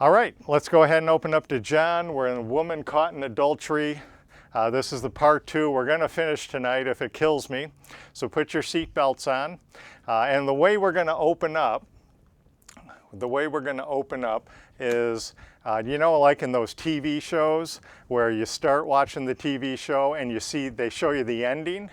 All right, let's go ahead and open up to John. We're in a woman caught in adultery. This is the part 2. We're going to finish tonight if it kills me. So put your seat belts on. And the way we're going to open up, is, like in those TV shows where you start watching the TV show and they show you the ending.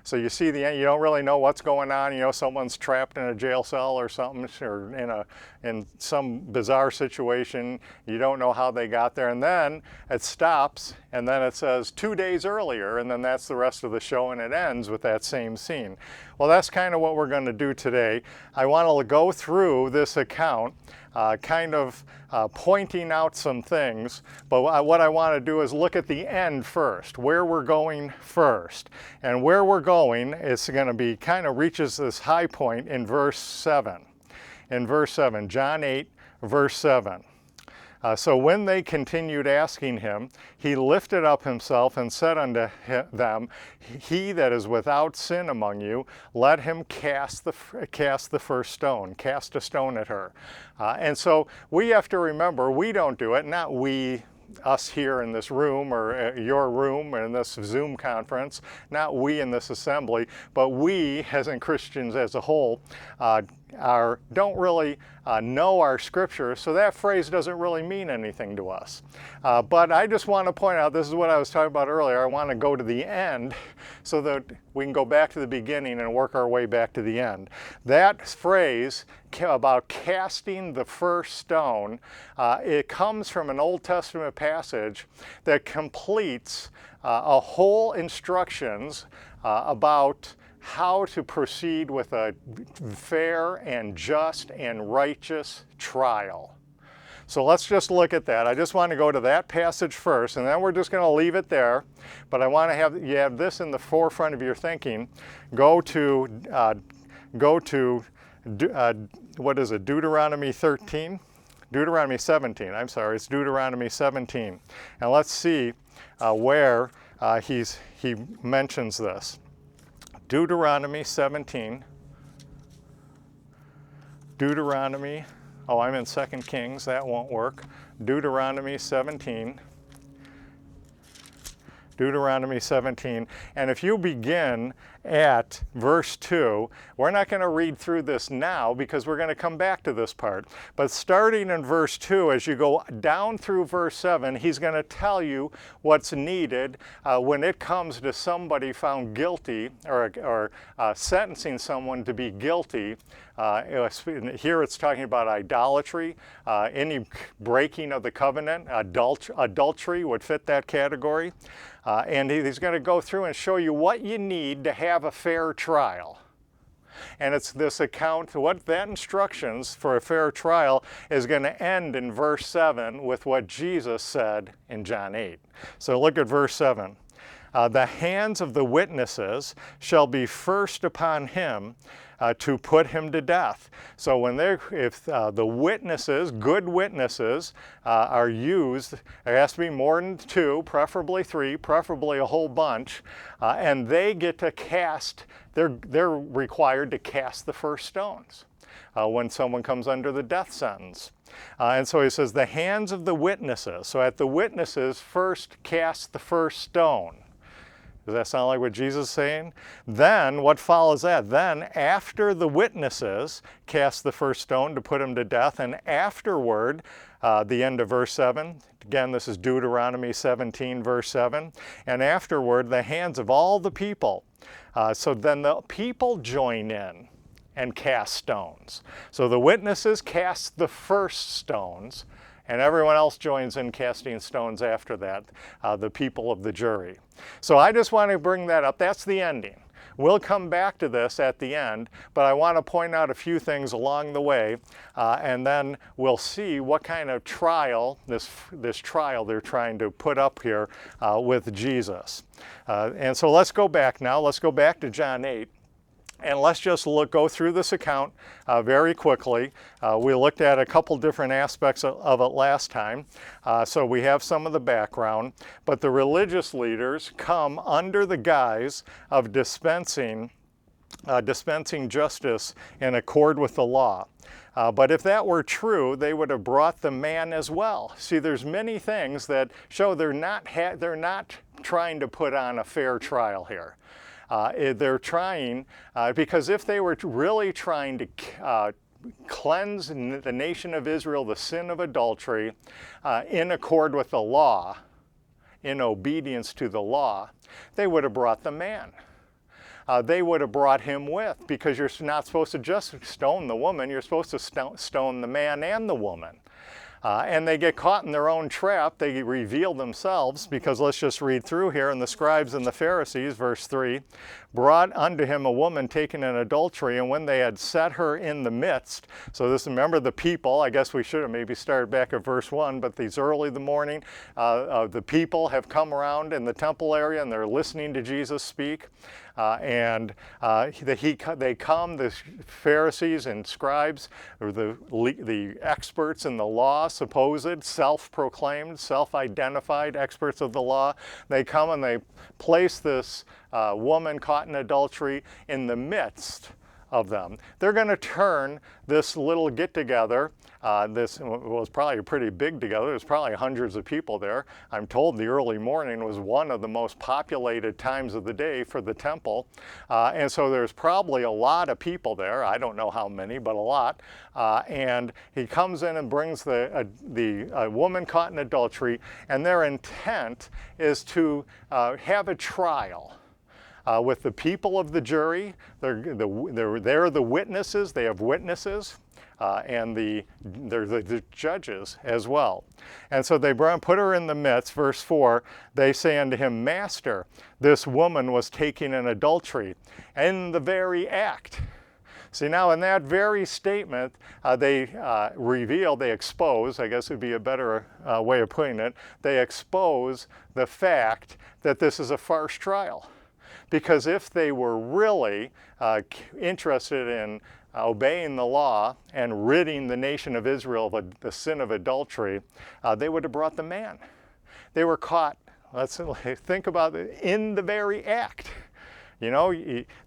So you see the end, you don't really know what's going on. Someone's trapped in a jail cell or something, or in some bizarre situation. You don't know how they got there, and then it stops, and then it says 2 days earlier, and then that's the rest of the show, and it ends with that same scene. Well, that's kind of what we're going to do today. I want to go through this account, pointing out some things, but what I want to do is look at the end first, where we're going first. And where we're going is going to be reaches this high point in verse 7. In verse 7, John 8, verse 7. So when they continued asking him, he lifted up himself and said unto them, He that is without sin among you, let him cast the first stone, cast a stone at her. And so we have to remember, we don't do it, not we, us here in this room or your room or in this Zoom conference, not we in this assembly, but we as in Christians as a whole don't really know our scripture, so that phrase doesn't really mean anything to us. But I just want to point out, this is what I was talking about earlier, I want to go to the end so that we can go back to the beginning and work our way back to the end. That phrase about casting the first stone, it comes from an Old Testament passage that completes a whole instructions about how to proceed with a fair and just and righteous trial. So let's just look at that. I just want to go to that passage first, and then we're just going to leave it there. But I want to have you have this in the forefront of your thinking. Go to what is it? Deuteronomy 13, Deuteronomy 17. I'm sorry, it's Deuteronomy 17, and let's see where he mentions this. Deuteronomy 17. Deuteronomy, I'm in 2 Kings, that won't work. Deuteronomy 17. Deuteronomy 17. And if you begin at verse 2, we're not going to read through this now because we're going to come back to this part. But starting in verse 2, as you go down through verse 7, he's going to tell you what's needed when it comes to somebody found guilty or sentencing someone to be guilty. Here it's talking about idolatry, any breaking of the covenant. Adultery would fit that category. And he's going to go through and show you what you need to have a fair trial. And it's this account, what that instructions for a fair trial is going to end in verse 7 with what Jesus said in John 8. So look at verse 7. The hands of the witnesses shall be first upon him to put him to death. So if the witnesses, good witnesses, are used, there has to be more than 2, preferably 3, preferably a whole bunch, and they get to cast, they're required to cast the first stones when someone comes under the death sentence. And so he says, the hands of the witnesses. So at the witnesses, first cast the first stone. Does that sound like what Jesus is saying? Then, what follows that? Then, after the witnesses cast the first stone to put him to death, and afterward, the end of verse 7, again, this is Deuteronomy 17, verse 7, and afterward, the hands of all the people. So then the people join in and cast stones. So the witnesses cast the first stones, and everyone else joins in casting stones after that, the people of the jury. So I just want to bring that up. That's the ending. We'll come back to this at the end, but I want to point out a few things along the way, and then we'll see what kind of trial, this trial they're trying to put up here with Jesus. And so let's go back now. Let's go back to John 8. And let's just go through this account very quickly. We looked at a couple different aspects of it last time. So we have some of the background. But the religious leaders come under the guise of dispensing justice in accord with the law. But if that were true, they would have brought the man as well. See, there's many things that show they're not trying to put on a fair trial here. They're trying, because if they were really trying to cleanse the nation of Israel, the sin of adultery, in accord with the law, in obedience to the law, they would have brought the man. They would have brought him with, because you're not supposed to just stone the woman, you're supposed to stone the man and the woman. And they get caught in their own trap. They reveal themselves, because let's just read through here. And the scribes and the Pharisees, verse 3, brought unto him a woman taken in adultery, and when they had set her in the midst, so this, remember the people, I guess we should have maybe started back at verse 1, but these early in the morning, the people have come around in the temple area, and they're listening to Jesus speak. They come, the Pharisees and scribes, or the experts in the law, supposed, self-proclaimed, self-identified experts of the law. They come and they place this woman caught in adultery in the midst of them. They're going to turn this little get-together. This was probably pretty big together. There's probably hundreds of people there. I'm told the early morning was one of the most populated times of the day for the temple. And so there's probably a lot of people there. I don't know how many, but a lot. And he comes in and brings the woman caught in adultery, and their intent is to have a trial. With the people of the jury. They're the witnesses, they have witnesses, and they're the judges as well. And so they put her in the midst, verse 4, they say unto him, Master, this woman was taken in adultery, in the very act. See, now in that very statement, they they expose, I guess would be a better way of putting it, they expose the fact that this is a farce trial. Because if they were really interested in obeying the law and ridding the nation of Israel of the sin of adultery, they would have brought the man. They were caught, let's think about it, in the very act. You know,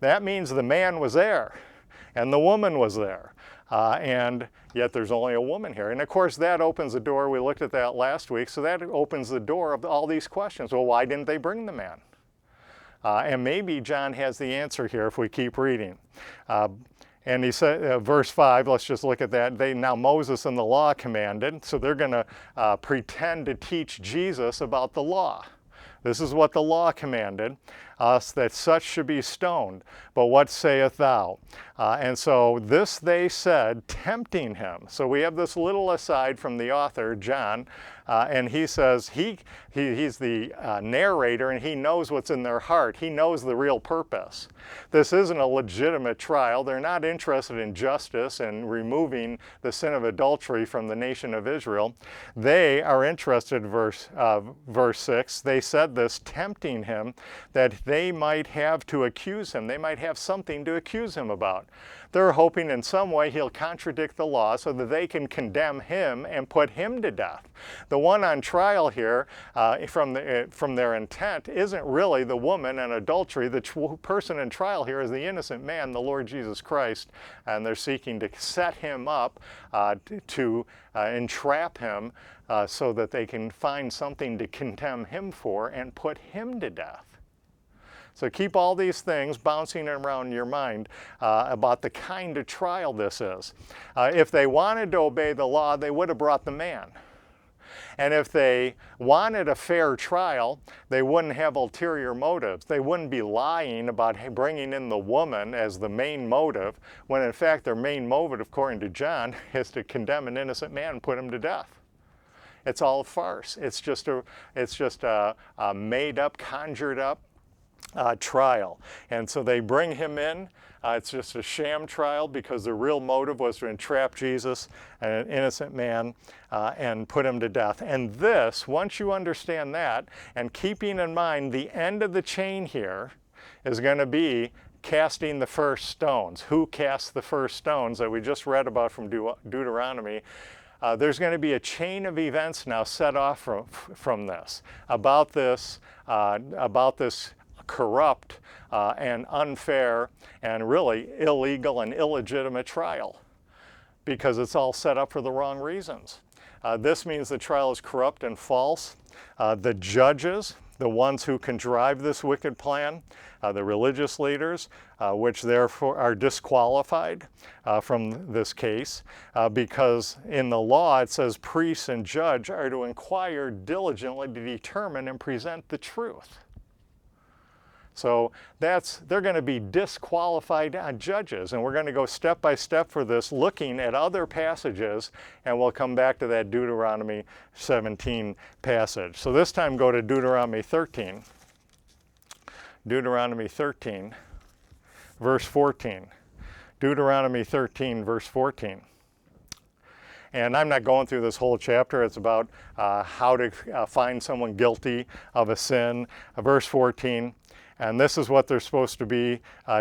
that means the man was there and the woman was there. And yet there's only a woman here. And of course that opens the door, we looked at that last week, so that opens the door of all these questions. Well, why didn't they bring the man? And maybe John has the answer here if we keep reading. And he said, verse 5, let's just look at that. Now Moses and the law commanded, so they're going to pretend to teach Jesus about the law. This is what the law commanded, us that such should be stoned. But what sayest thou? And so this they said, tempting him. So we have this little aside from the author, John, and he says he's the narrator, and he knows what's in their heart. He knows the real purpose. This isn't a legitimate trial. They're not interested in justice and removing the sin of adultery from the nation of Israel. They are interested, verse 6, they said this, tempting him, that they might have to accuse him. They might have something to accuse him about. They're hoping in some way he'll contradict the law so that they can condemn him and put him to death. The one on trial here, from their intent, isn't really the woman and adultery. The person in trial here is the innocent man, the Lord Jesus Christ, and they're seeking to set him up to entrap him so that they can find something to condemn him for and put him to death. So keep all these things bouncing around your mind about the kind of trial this is. If they wanted to obey the law, they would have brought the man. And if they wanted a fair trial, they wouldn't have ulterior motives. They wouldn't be lying about bringing in the woman as the main motive, when in fact their main motive, according to John, is to condemn an innocent man and put him to death. It's all a farce. It's just a made up, conjured up trial. And so they bring him in. It's just a sham trial because the real motive was to entrap Jesus, an innocent man, and put him to death. And this, once you understand that, and keeping in mind the end of the chain here is going to be casting the first stones. Who cast the first stones that we just read about from Deuteronomy? There's going to be a chain of events now set off from this, about this corrupt and unfair and really illegal and illegitimate trial. because it's all set up for the wrong reasons. This means the trial is corrupt and false. The judges, the ones who contrive this wicked plan, the religious leaders, which therefore are disqualified from this case, because in the law it says priests and judge are to inquire diligently to determine and present the truth. So they're going to be disqualified judges, and we're going to go step by step for this, looking at other passages, and we'll come back to that Deuteronomy 17 passage. So this time go to Deuteronomy 13. Deuteronomy 13, verse 14. Deuteronomy 13, verse 14. And I'm not going through this whole chapter. It's about how to find someone guilty of a sin. Verse 14. And this is what they're supposed to be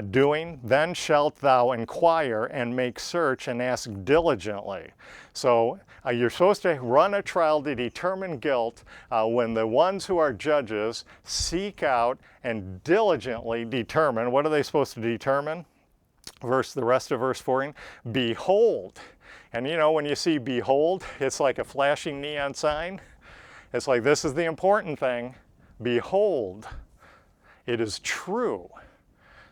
doing. Then shalt thou inquire and make search and ask diligently. So you're supposed to run a trial to determine guilt when the ones who are judges seek out and diligently determine. What are they supposed to determine? The rest of verse 14. Behold. And you know, when you see behold, it's like a flashing neon sign. It's like, this is the important thing. Behold. It is true.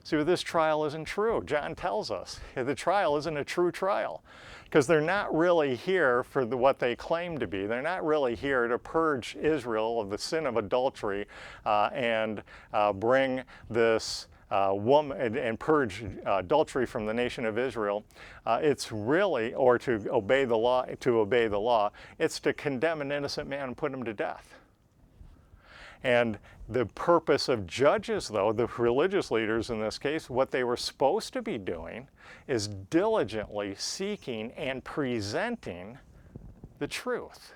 See, this trial isn't true. John tells us the trial isn't a true trial because they're not really here for what they claim to be. They're not really here to purge Israel of the sin of adultery and bring this woman and purge adultery from the nation of Israel. It's really, or to obey the law, it's to condemn an innocent man and put him to death. And the purpose of judges, though, the religious leaders in this case, what they were supposed to be doing is diligently seeking and presenting the truth.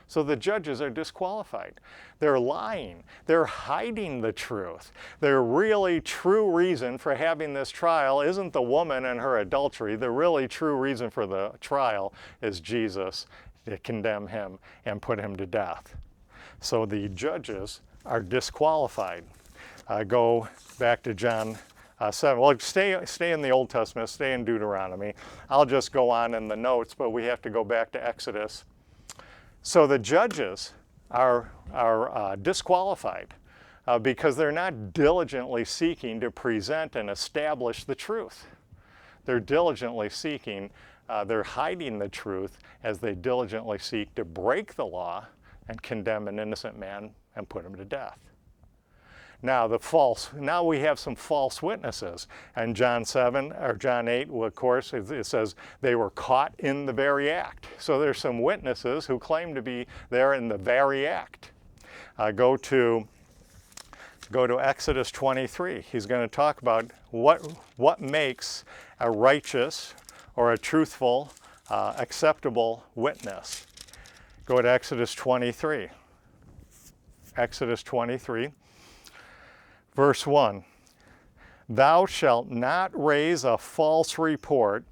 So the judges are disqualified. They're lying. They're hiding the truth. Their really true reason for having this trial isn't the woman and her adultery. The really true reason for the trial is Jesus, to condemn him and put him to death. So the judges are disqualified. Go back to John 7. Well, stay in the Old Testament, stay in Deuteronomy. I'll just go on in the notes, but we have to go back to Exodus. So the judges are disqualified because they're not diligently seeking to present and establish the truth. They're diligently seeking, they're hiding the truth as they diligently seek to break the law and condemn an innocent man and put him to death. Now we have some false witnesses. And John 7 or John 8, well, of course, it says they were caught in the very act. So there's some witnesses who claim to be there in the very act. Go to Exodus 23. He's going to talk about what makes a righteous or a truthful, acceptable witness. Go to Exodus 23. Exodus 23, verse 1. Thou shalt not raise a false report,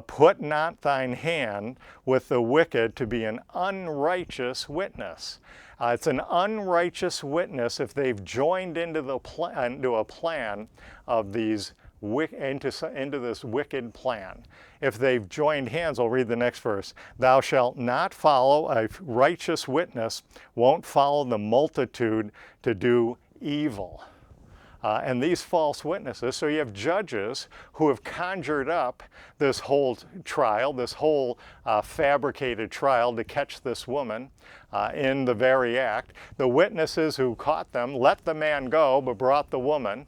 put not thine hand with the wicked to be an unrighteous witness. It's an unrighteous witness if they've joined into a plan of these into this wicked plan. If they've joined hands, I'll read the next verse. Thou shalt not follow, a righteous witness won't follow the multitude to do evil. And these false witnesses, so you have judges who have conjured up this whole trial, this whole fabricated trial to catch this woman in the very act. The witnesses who caught them let the man go but brought the woman.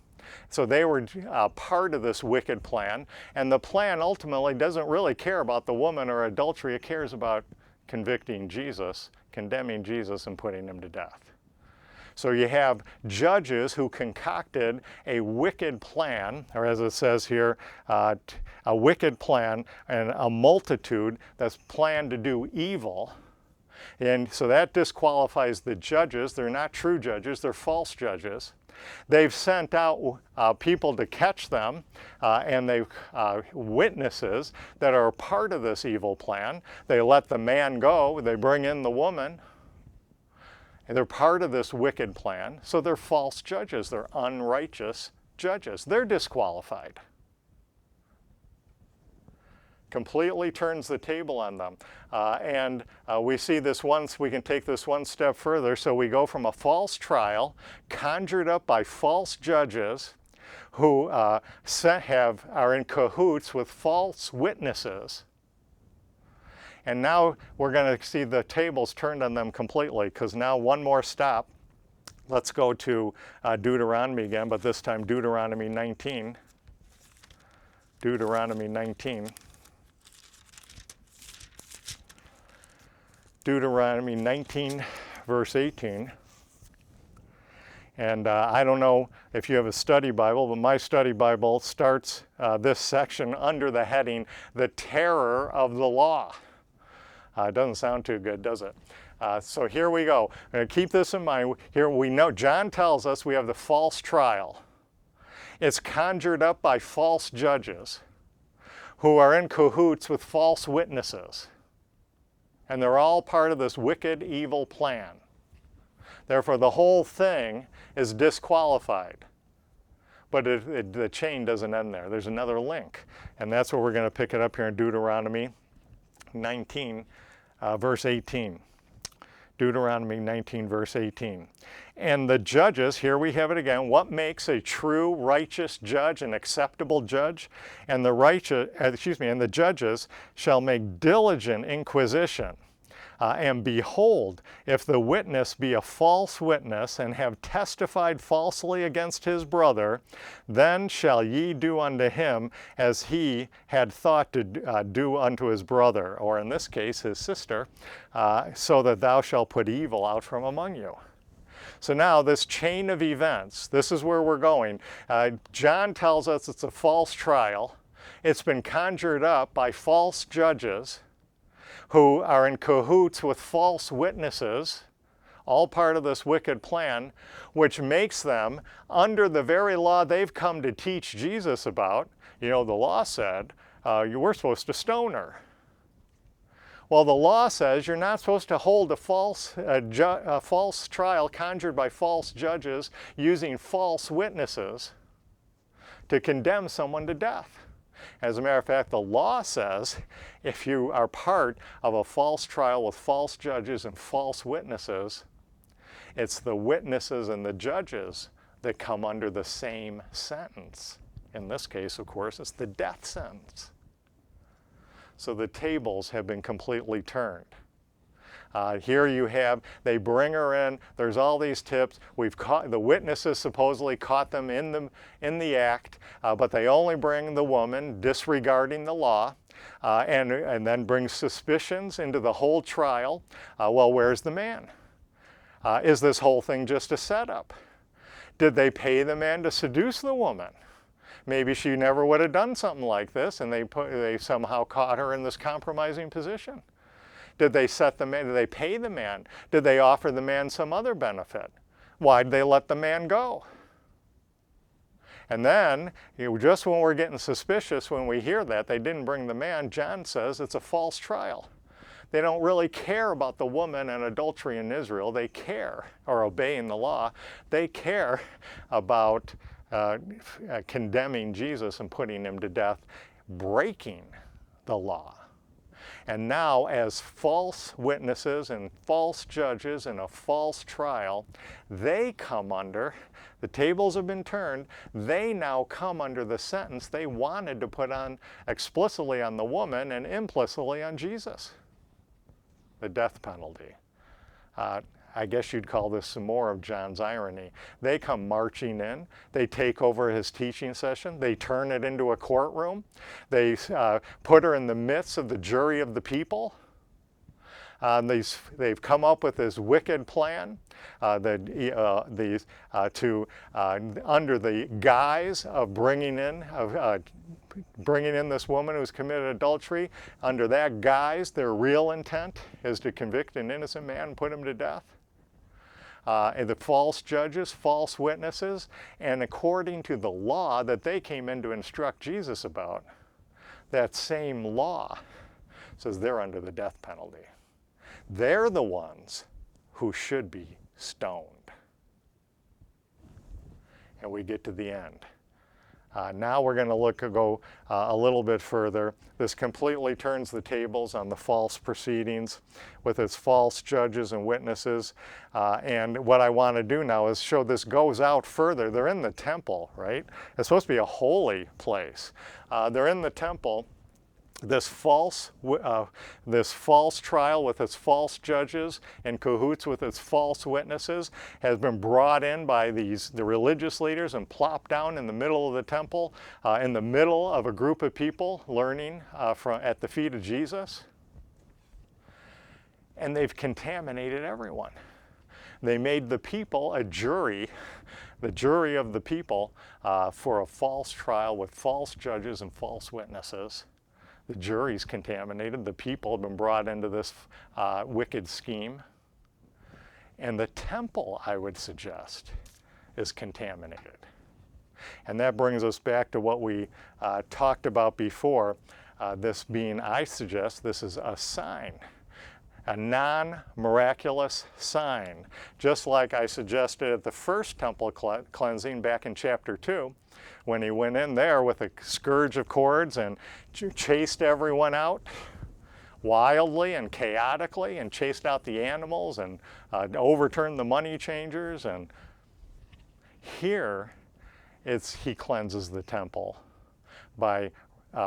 So they were part of this wicked plan, and the plan ultimately doesn't really care about the woman or adultery. It cares about convicting Jesus, condemning Jesus, and putting him to death. So you have judges who concocted a wicked plan, or as it says here, a wicked plan, and a multitude that's planned to do evil. And so that disqualifies the judges. They're not true judges, they're false judges. They've sent out people to catch them, and they've witnesses that are part of this evil plan. They let the man go, they bring in the woman, and they're part of this wicked plan. So they're false judges, they're unrighteous judges. They're disqualified. Completely turns the table on them. And we see this once, we can take this one step further. So we go from a false trial conjured up by false judges who are in cahoots with false witnesses. And now we're going to see the tables turned on them completely, because now one more stop. Let's go to Deuteronomy again, but this time Deuteronomy 19. Deuteronomy 19. Deuteronomy 19, verse 18. And I don't know if you have a study Bible, but my study Bible starts this section under the heading, The Terror of the Law. It doesn't sound too good, does it? So here we go. Keep this in mind. Here we know, John tells us we have the false trial. It's conjured up by false judges who are in cahoots with false witnesses. And they're all part of this wicked, evil plan. Therefore, the whole thing is disqualified. But the chain doesn't end there. There's another link. And that's where we're going to pick it up here in Deuteronomy 19, verse 18. Deuteronomy 19, verse 18. And the judges, here we have it again, what makes a true righteous judge, an acceptable judge? And the judges shall make diligent inquisition. And behold, if the witness be a false witness and have testified falsely against his brother, then shall ye do unto him as he had thought to do unto his brother, or in this case, his sister, so that thou shalt put evil out from among you. So now this chain of events, this is where we're going. John tells us it's a false trial. It's been conjured up by false judges who are in cahoots with false witnesses, all part of this wicked plan, which makes them, under the very law they've come to teach Jesus about, the law said, you were supposed to stone her. Well, the law says you're not supposed to hold a false trial conjured by false judges using false witnesses to condemn someone to death. As a matter of fact, the law says if you are part of a false trial with false judges and false witnesses, it's the witnesses and the judges that come under the same sentence. In this case, of course, it's the death sentence. So the tables have been completely turned. Here you have, they bring her in, there's all these tips, the witnesses supposedly caught them in the act, but they only bring the woman, disregarding the law, and then bring suspicions into the whole trial. Well, where's the man? Is this whole thing just a setup? Did they pay the man to seduce the woman? Maybe she never would have done something like this, and they somehow caught her in this compromising position. Did they set the man? Did they pay the man? Did they offer the man some other benefit? Why did they let the man go? And then, just when we're getting suspicious when we hear that they didn't bring the man, John says it's a false trial. They don't really care about the woman and adultery in Israel. They care, or obeying the law, they care about condemning Jesus and putting him to death, breaking the law. And now, as false witnesses and false judges in a false trial, they come under, the tables have been turned, they now come under the sentence they wanted to put on explicitly on the woman and implicitly on Jesus, the death penalty. I guess you'd call this some more of John's irony. They come marching in, they take over his teaching session, they turn it into a courtroom, they put her in the midst of the jury of the people. They've come up with this wicked plan under the guise of bringing in this woman who's committed adultery. Under that guise, their real intent is to convict an innocent man and put him to death. And the false judges, false witnesses, and according to the law that they came in to instruct Jesus about, that same law says they're under the death penalty. They're the ones who should be stoned. And we get to the end. Now we're going to go a little bit further. This completely turns the tables on the false proceedings with its false judges and witnesses. And what I want to do now is show this goes out further. They're in the temple, right? It's supposed to be a holy place. They're in the temple. This false trial with its false judges in cahoots with its false witnesses has been brought in by the religious leaders and plopped down in the middle of the temple, in the middle of a group of people learning at the feet of Jesus. And they've contaminated everyone. They made the people a jury, the jury of the people, for a false trial with false judges and false witnesses. The jury's contaminated. The people have been brought into this wicked scheme. And the temple, I would suggest, is contaminated. And that brings us back to what we talked about before. This being, I suggest, this is a sign, a non-miraculous sign. Just like I suggested at the first temple cleansing back in chapter 2, when he went in there with a scourge of cords and chased everyone out wildly and chaotically and chased out the animals and overturned the money changers. And here he cleanses the temple by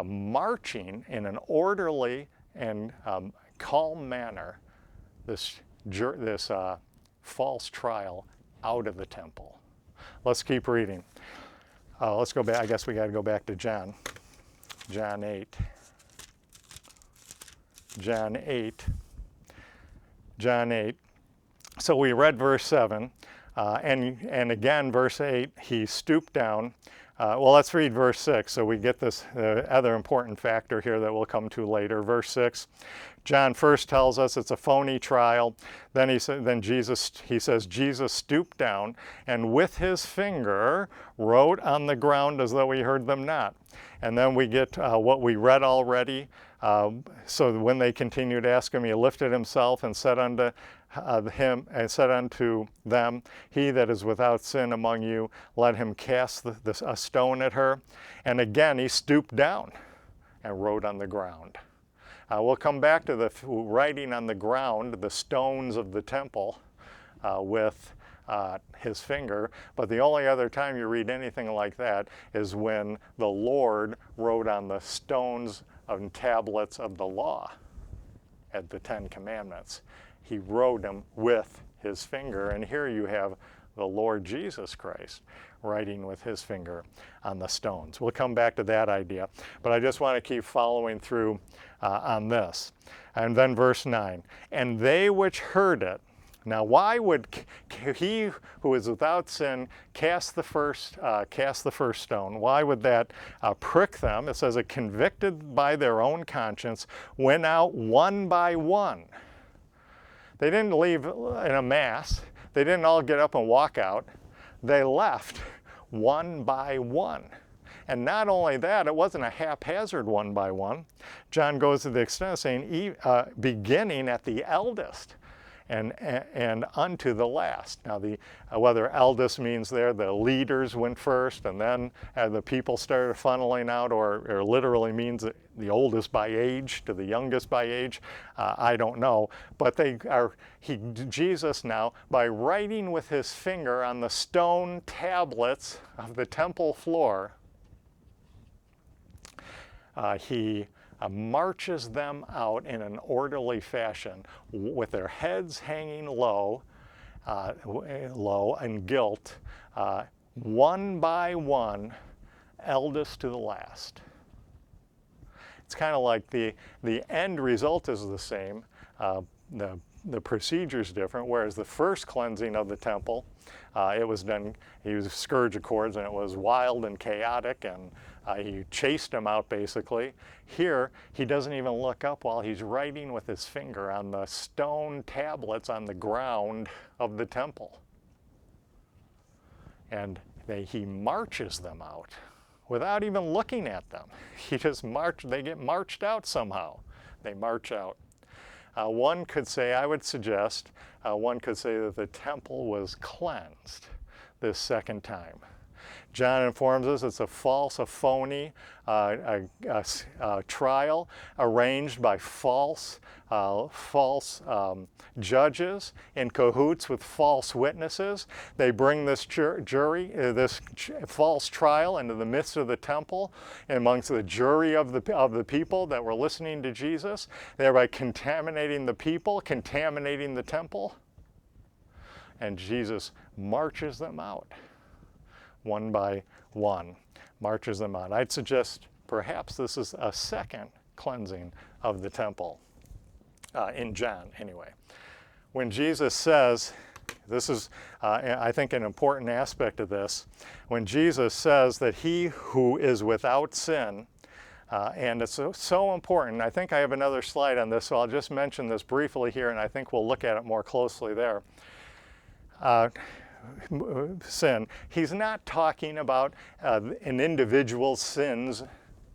marching in an orderly and calm manner this false trial out of the temple. Let's keep reading. Let's go back. I guess we got to go back to John 8. John 8. So we read verse 7, and again verse 8, he stooped down. Well, let's read verse 6 so we get this other important factor here that we'll come to later. Verse 6, John first tells us it's a phony trial. Then he says Jesus stooped down and with his finger wrote on the ground as though he heard them not. And then we get what we read already. So when they continued to ask him, he lifted himself and said unto them, he that is without sin among you, let him cast a stone at her. And again he stooped down and wrote on the ground. We'll come back to the writing on the ground, the stones of the temple, with his finger, but the only other time you read anything like that is when the Lord wrote on the stones and tablets of the law at the Ten Commandments. He wrote them with his finger, and here you have the Lord Jesus Christ writing with his finger on the stones. We'll come back to that idea, but I just want to keep following through on this. And then verse 9, and they which heard it. Now why would he who is without sin cast the first stone? Why would that prick them? It says, it convicted by their own conscience, went out one by one. They didn't leave in a mass. They didn't all get up and walk out. They left one by one. And not only that, it wasn't a haphazard one by one. John goes to the extent of saying, beginning at the eldest and unto the last. Now, whether eldest means there the leaders went first and then the people started funneling out, or literally means the oldest by age to the youngest by age, I don't know. But Jesus now, by writing with his finger on the stone tablets of the temple floor, he marches them out in an orderly fashion with their heads hanging low and guilt, one by one, eldest to the last. It's kind of like the end result is the same. The procedure is different, whereas the first cleansing of the temple, it was done, he was a scourge of cords, and it was wild and chaotic, and he chased them out basically. Here, he doesn't even look up while he's writing with his finger on the stone tablets on the ground of the temple. And he marches them out without even looking at them. He just they get marched out somehow. They march out. One could say, I would suggest, one could say that the temple was cleansed this second time. John informs us it's a phony trial arranged by false judges in cahoots with false witnesses. They bring this false trial into the midst of the temple amongst the jury of the people that were listening to Jesus, thereby contaminating the people, contaminating the temple. And Jesus marches them out. One by one, marches them out. I'd suggest perhaps this is a second cleansing of the temple, in John anyway. When Jesus says, this is, I think, an important aspect of this, when Jesus says that he who is without sin, and it's so important. I think I have another slide on this, so I'll just mention this briefly here, and I think we'll look at it more closely there. Sin. He's not talking about an individual's sins,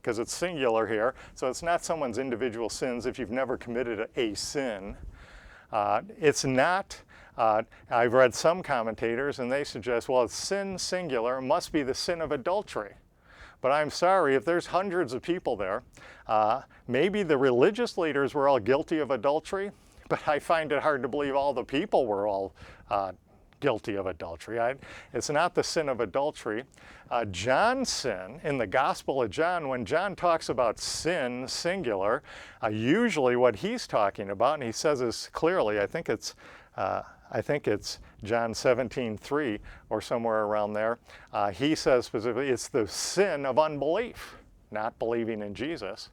because it's singular here, so it's not someone's individual sins if you've never committed a sin. It's not, I've read some commentators and they suggest, well, sin singular must be the sin of adultery. But I'm sorry, if there's hundreds of people there, maybe the religious leaders were all guilty of adultery, but I find it hard to believe all the people were all guilty of adultery. It's not the sin of adultery. John's sin, in the Gospel of John, when John talks about sin, singular, usually what he's talking about, and he says this clearly, I think it's John 17:3 or somewhere around there, he says specifically it's the sin of unbelief, not believing in Jesus.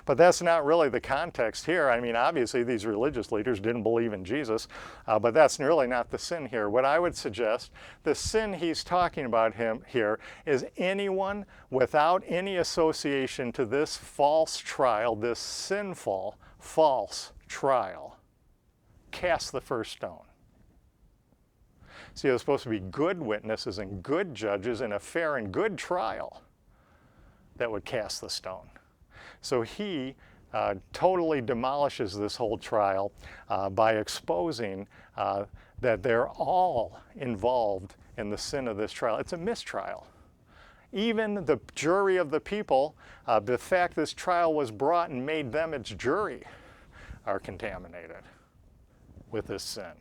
But that's not really the context here. I mean, obviously these religious leaders didn't believe in Jesus, but that's really not the sin here. What I would suggest, the sin he's talking about here is anyone without any association to this false trial, this sinful false trial. Cast the first stone. See, there's supposed to be good witnesses and good judges in a fair and good trial that would cast the stone. So he totally demolishes this whole trial by exposing that they're all involved in the sin of this trial. It's a mistrial. Even the jury of the people, the fact this trial was brought and made them its jury, are contaminated with this sin.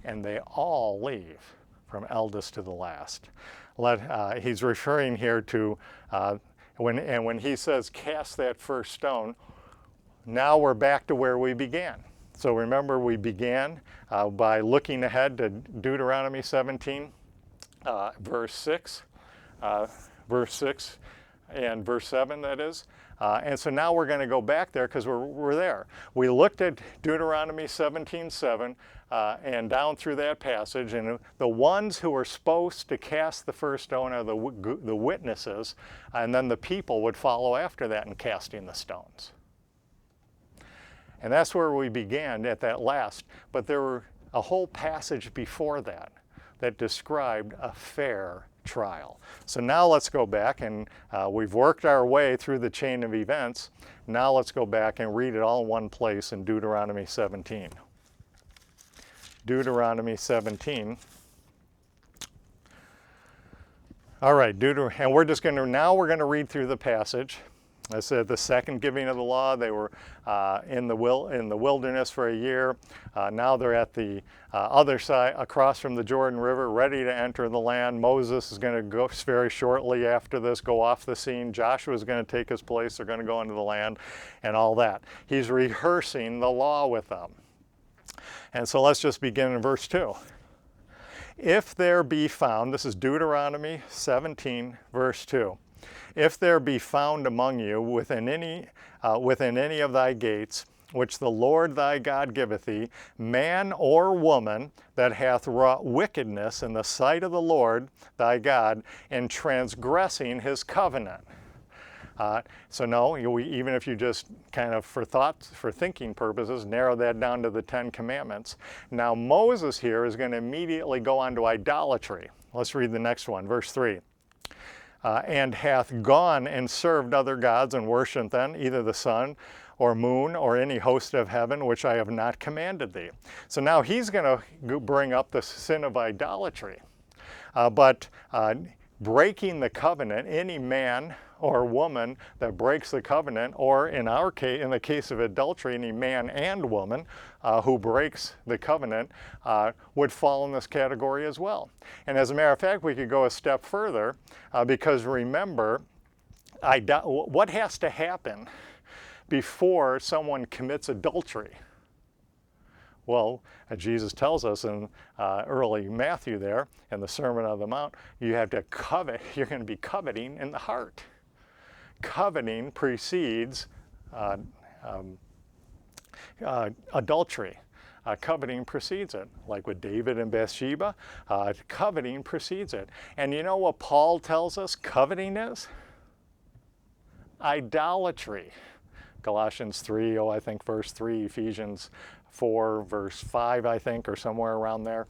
And they all leave, from eldest to the last. He's referring here to when he says cast that first stone, now we're back to where we began. So remember, we began by looking ahead to Deuteronomy 17, verse 6 and verse 7, that is. And so now we're going to go back there because we're there. We looked at Deuteronomy 17:7 and down through that passage, and the ones who were supposed to cast the first stone are the witnesses, and then the people would follow after that in casting the stones. And that's where we began at that last, but there were a whole passage before that that described a fair trial. So now let's go back, and we've worked our way through the chain of events. Now let's go back and read it all in one place in Deuteronomy 17. Deuteronomy 17. All right, and we're just going to, now we're going to read through the passage. I said the second giving of the law, they were in the wilderness for a year. Now they're at the other side, across from the Jordan River, ready to enter the land. Moses is going to go very shortly after this, go off the scene. Joshua is going to take his place. They're going to go into the land and all that. He's rehearsing the law with them. And so let's just begin in verse 2. If there be found, this is Deuteronomy 17, verse 2. If there be found among you within any of thy gates, which the Lord thy God giveth thee, man or woman that hath wrought wickedness in the sight of the Lord thy God, in transgressing his covenant. So no, even if you just kind of for thinking purposes, narrow that down to the 10 Commandments. Now Moses here is going to immediately go on to idolatry. Let's read the next one, verse 3. And hath gone and served other gods and worshipped them, either the sun or moon or any host of heaven, which I have not commanded thee. So now he's going to bring up the sin of idolatry. But breaking the covenant, any man or woman that breaks the covenant, or in our case, in the case of adultery, any man and woman who breaks the covenant would fall in this category as well. And as a matter of fact, we could go a step further because remember, what has to happen before someone commits adultery? Well, Jesus tells us in early Matthew there, in the Sermon on the Mount, you have to covet, you're going to be coveting in the heart. Coveting precedes adultery. Coveting precedes it. Like with David and Bathsheba, coveting precedes it. And you know what Paul tells us coveting is? Idolatry. Colossians 3, I think verse 3, Ephesians 4, verse 5, I think, or somewhere around there.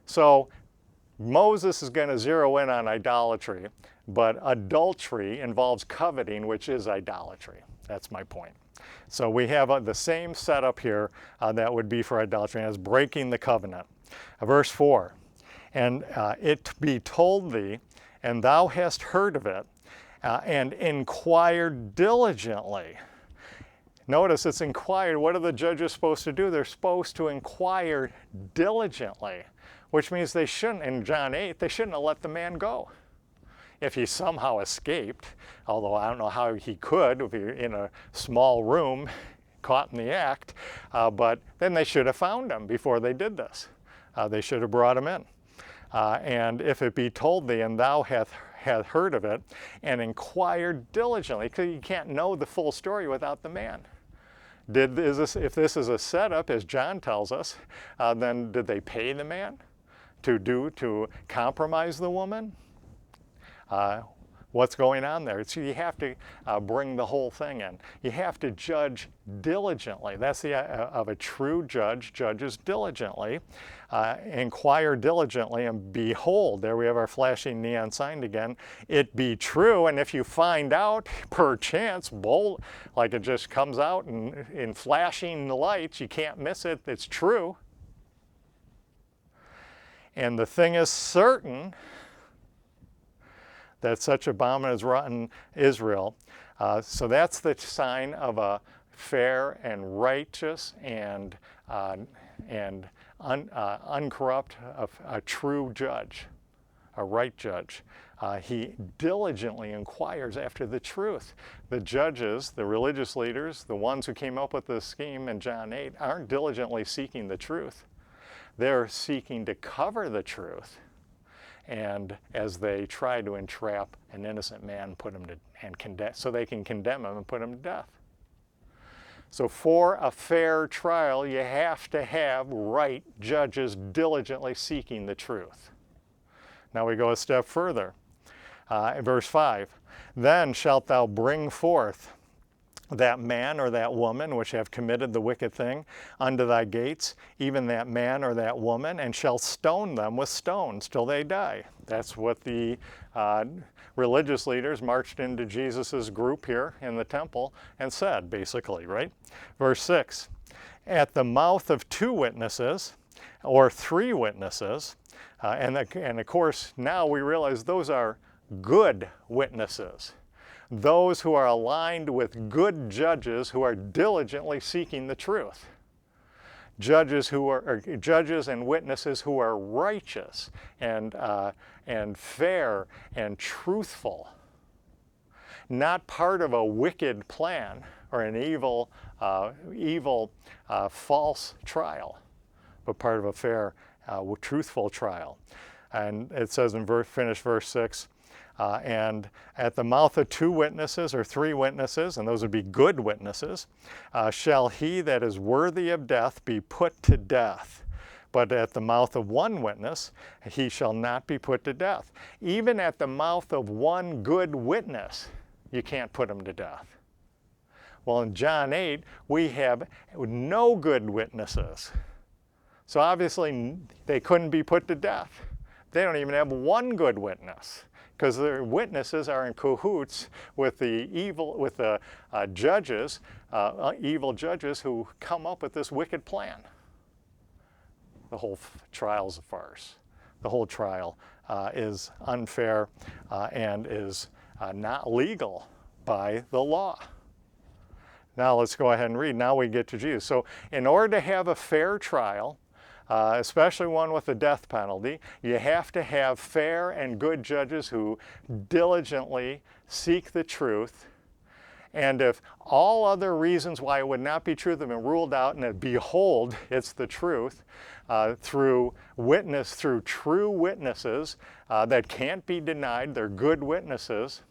So Moses is going to zero in on idolatry, but adultery involves coveting, which is idolatry. That's my point. So we have the same setup here that would be for idolatry as breaking the covenant. Verse 4, and it be told thee, and thou hast heard of it, and inquired diligently. Notice it's inquired. What are the judges supposed to do? They're supposed to inquire diligently, which means they shouldn't, in John 8, they shouldn't have let the man go. If he somehow escaped, although I don't know how he could if you're in a small room caught in the act, but then they should have found him before they did this. They should have brought him in. And if it be told thee, and thou hath heard of it, and inquired diligently, because you can't know the full story without the man. If this is a setup, as John tells us, then did they pay the man to compromise the woman? What's going on there? So you have to bring the whole thing in. You have to judge diligently. That's the of a true judge judges diligently, inquire diligently, and behold, there we have our flashing neon sign again. It be true, and if you find out, perchance, bold, like it just comes out in flashing lights, you can't miss it. It's true. And the thing is certain, that such abomination is wrought in Israel. So that's the sign of a fair and righteous and uncorrupt, a true judge, a right judge. He diligently inquires after the truth. The judges, the religious leaders, the ones who came up with this scheme in John 8, aren't diligently seeking the truth. They're seeking to cover the truth. And as they try to entrap an innocent man, put him to so they can condemn him and put him to death. So for a fair trial, you have to have right judges diligently seeking the truth. Now we go a step further. Verse 5, then shalt thou bring forth that man or that woman which have committed the wicked thing unto thy gates, even that man or that woman, and shall stone them with stones till they die. That's what the religious leaders marched into Jesus's group here in the temple and said, basically, right? Verse 6, at the mouth of 2 witnesses or 3 witnesses, and of course now we realize those are good witnesses. Those who are aligned with good judges who are diligently seeking the truth. Judges and witnesses who are righteous and fair and truthful. Not part of a wicked plan or an evil false trial, but part of a fair, truthful trial. And it says in verse 6, and at the mouth of 2 witnesses or 3 witnesses, and those would be good witnesses, shall he that is worthy of death be put to death. But at the mouth of 1 witness, he shall not be put to death. Even at the mouth of 1 good witness, you can't put him to death. Well, in John 8, we have no good witnesses. So obviously, they couldn't be put to death. They don't even have 1 good witness, because their witnesses are in cahoots with the evil judges who come up with this wicked plan. The whole trial's a farce. The whole trial is unfair and is not legal by the law. Now let's go ahead and read. Now we get to Jesus. So in order to have a fair trial, especially one with a death penalty, you have to have fair and good judges who diligently seek the truth. And if all other reasons why it would not be truth have been ruled out, and that behold, it's the truth, through true witnesses that can't be denied, they're good witnesses,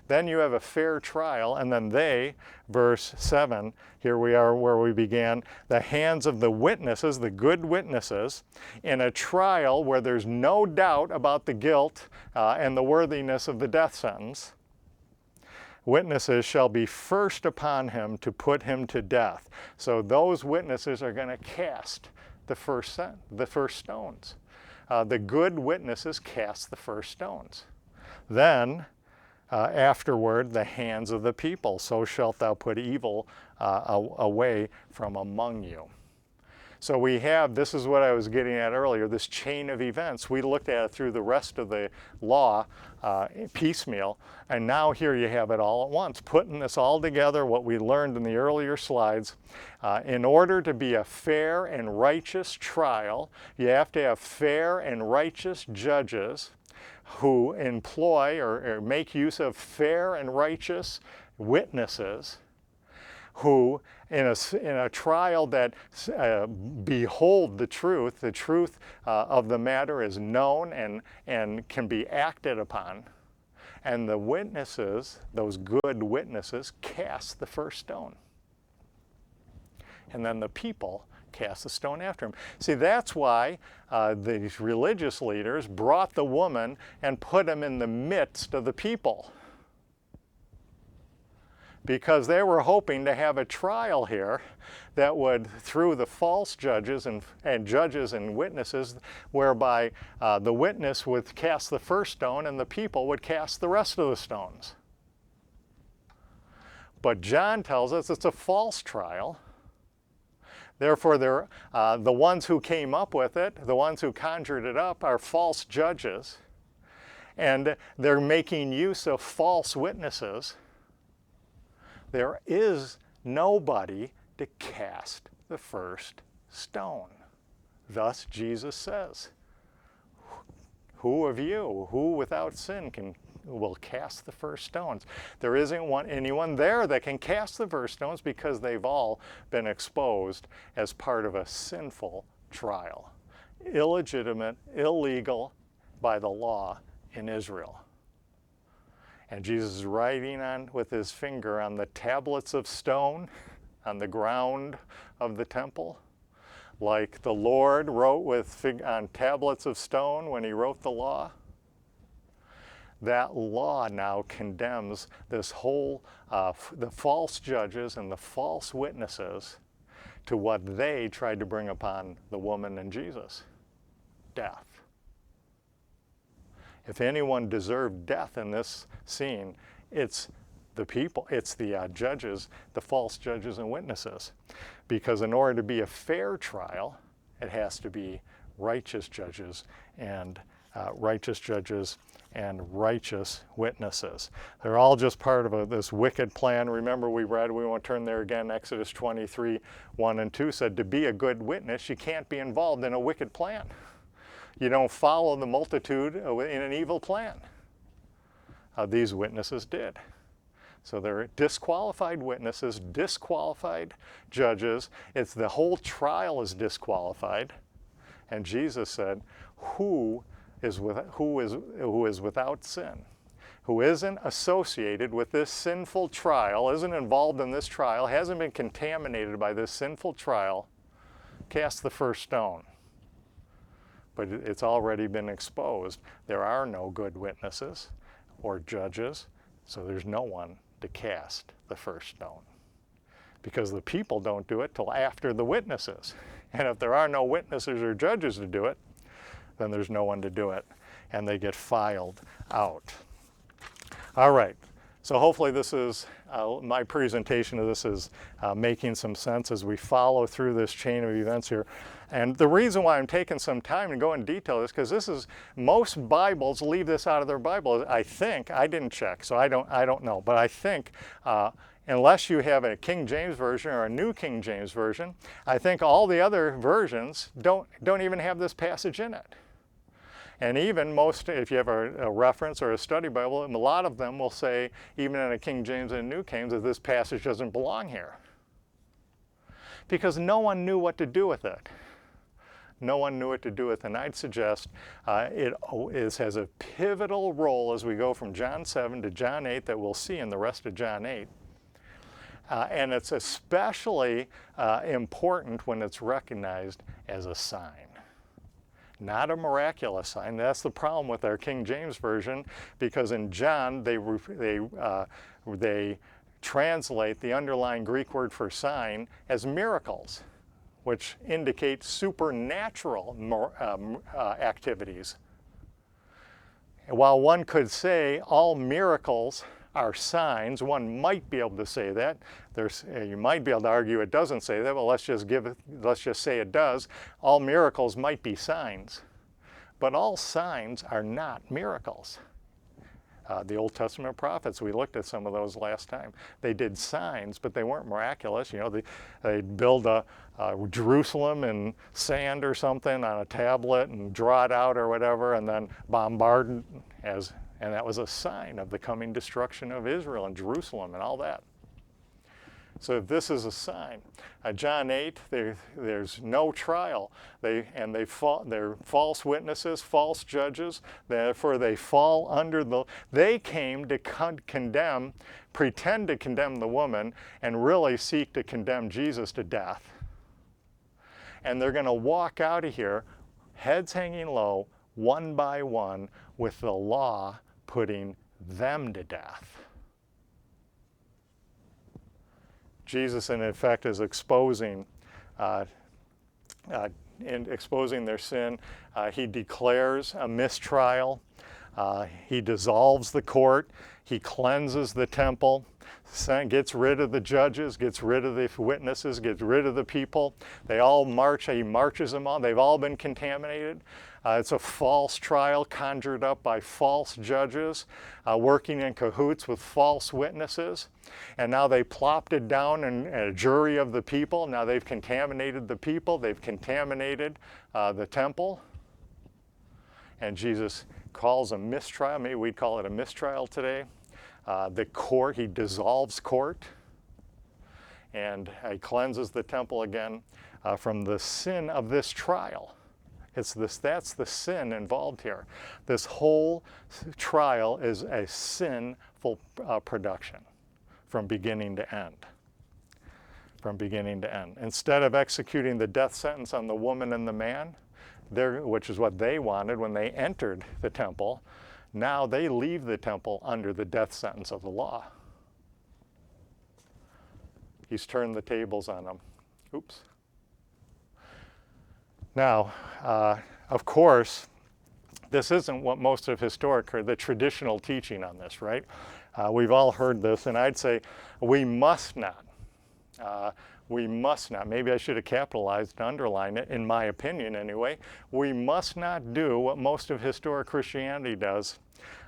then you have a fair trial. And then they, verse 7, here we are where we began, the hands of the witnesses, the good witnesses, in a trial where there's no doubt about the guilt and the worthiness of the death sentence. Witnesses shall be first upon him to put him to death. So those witnesses are going to cast the first stones. The good witnesses cast the first stones. Then, afterward, the hands of the people. So shalt thou put evil away from among you. So we have, this is what I was getting at earlier, this chain of events. We looked at it through the rest of the law piecemeal, and now here you have it all at once. Putting this all together, what we learned in the earlier slides, in order to be a fair and righteous trial, you have to have fair and righteous judges who employ or make use of fair and righteous witnesses who, in a trial that behold the truth of the matter is known and can be acted upon, and the witnesses, those good witnesses, cast the first stone. And then the people cast the stone after him. See, that's why these religious leaders brought the woman and put him in the midst of the people. Because they were hoping to have a trial here that would, through the false judges and judges and witnesses, whereby the witness would cast the first stone and the people would cast the rest of the stones. But John tells us it's a false trial. Therefore, the ones who came up with it, the ones who conjured it up, are false judges. And they're making use of false witnesses. There is nobody to cast the first stone. Thus Jesus says, who of you, who without sin will cast the first stones? There isn't anyone there that can cast the first stones because they've all been exposed as part of a sinful trial. Illegitimate, illegal by the law in Israel. And Jesus is writing with his finger on the tablets of stone, on the ground of the temple, like the Lord wrote on tablets of stone when he wrote the law. That law now condemns this whole, the false judges and the false witnesses to what they tried to bring upon the woman and Jesus, death. If anyone deserved death in this scene, it's the people, it's the judges, the false judges and witnesses. Because in order to be a fair trial, it has to be righteous judges and righteous witnesses. They're all just part of this wicked plan. Remember we won't turn there again, Exodus 23, 1 and 2 said to be a good witness, you can't be involved in a wicked plan. You don't follow the multitude in an evil plan. These witnesses did. So they're disqualified witnesses, disqualified judges. It's the whole trial is disqualified. And Jesus said, who is without sin, who isn't associated with this sinful trial, isn't involved in this trial, hasn't been contaminated by this sinful trial, cast the first stone. But it's already been exposed. There are no good witnesses or judges, so there's no one to cast the first stone. Because the people don't do it till after the witnesses. And if there are no witnesses or judges to do it, then there's no one to do it. And they get filed out. All right, So hopefully this is, my presentation of this is making some sense as we follow through this chain of events here. And the reason why I'm taking some time to go in detail is because this is, most Bibles leave this out of their Bible. I think, I didn't check, so I don't know, but I think unless you have a King James Version or a New King James Version, I think all the other versions don't even have this passage in it. And even most, if you have a reference or a study Bible, a lot of them will say, even in a King James and a New King, that this passage doesn't belong here. Because no one knew what to do with it. No one knew what to do with it. And I'd suggest it has a pivotal role as we go from John 7 to John 8 that we'll see in the rest of John 8. And it's especially important when it's recognized as a sign. Not a miraculous sign. That's the problem with our King James Version, because in John they translate the underlying Greek word for sign as miracles, which indicate supernatural activities. While one could say all miracles are signs, one might be able to say that. You might be able to argue it doesn't say that, but let's just say it does. All miracles might be signs, but all signs are not miracles. The Old Testament prophets, we looked at some of those last time. They did signs, but they weren't miraculous. You know, they'd build a Jerusalem in sand or something on a tablet and draw it out or whatever, and then bombard and that was a sign of the coming destruction of Israel and Jerusalem and all that. So if this is a sign, John 8, there's no trial. They're false witnesses, false judges. Therefore, they fall under they came to condemn, pretend to condemn the woman, and really seek to condemn Jesus to death. And they're going to walk out of here, heads hanging low, one by one, with the law putting them to death. Jesus, in effect, is exposing their sin. He declares a mistrial. He dissolves the court. He cleanses the temple, gets rid of the judges, gets rid of the witnesses, gets rid of the people. They all march. He marches them all. They've all been contaminated. It's a false trial conjured up by false judges working in cahoots with false witnesses. And now they plopped it down in a jury of the people. Now they've contaminated the people. They've contaminated the temple. And Jesus calls a mistrial. Maybe we'd call it a mistrial today. The court, he dissolves court. And he cleanses the temple again from the sin of this trial. That's the sin involved here. This whole trial is a sinful production from beginning to end. From beginning to end. Instead of executing the death sentence on the woman and the man, which is what they wanted when they entered the temple, now they leave the temple under the death sentence of the law. He's turned the tables on them. Oops. Now, of course, this isn't what most of the traditional teaching on this, right? We've all heard this, and I'd say we must not. Maybe I should have capitalized and underlined it, in my opinion anyway. We must not do what most of historic Christianity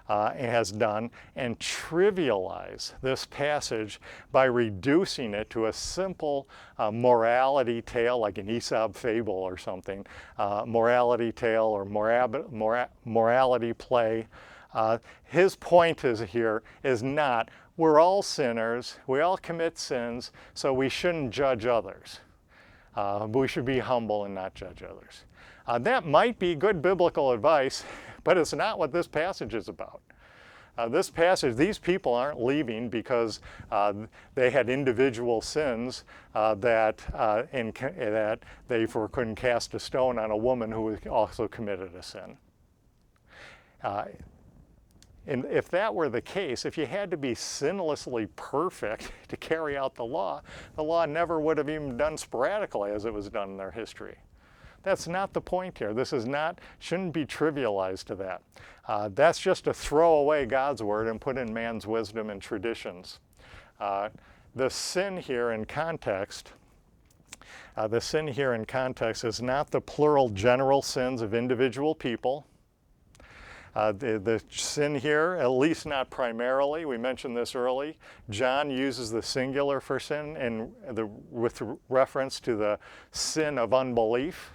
has done, and trivialize this passage by reducing it to a simple morality tale, like an Aesop fable or something, morality tale or morality play. His point here is not, we're all sinners, we all commit sins, so we shouldn't judge others. We should be humble and not judge others. That might be good biblical advice, but it's not what this passage is about. This passage, these people aren't leaving because they had individual sins that they couldn't cast a stone on a woman who also committed a sin. And if that were the case, if you had to be sinlessly perfect to carry out the law never would have even done sporadically as it was done in their history. That's not the point here. This is not, shouldn't be trivialized to that. That's just to throw away God's word and put in man's wisdom and traditions. The sin here in context is not the plural general sins of individual people. The sin here, at least not primarily, we mentioned this early. John uses the singular for sin and with reference to the sin of unbelief.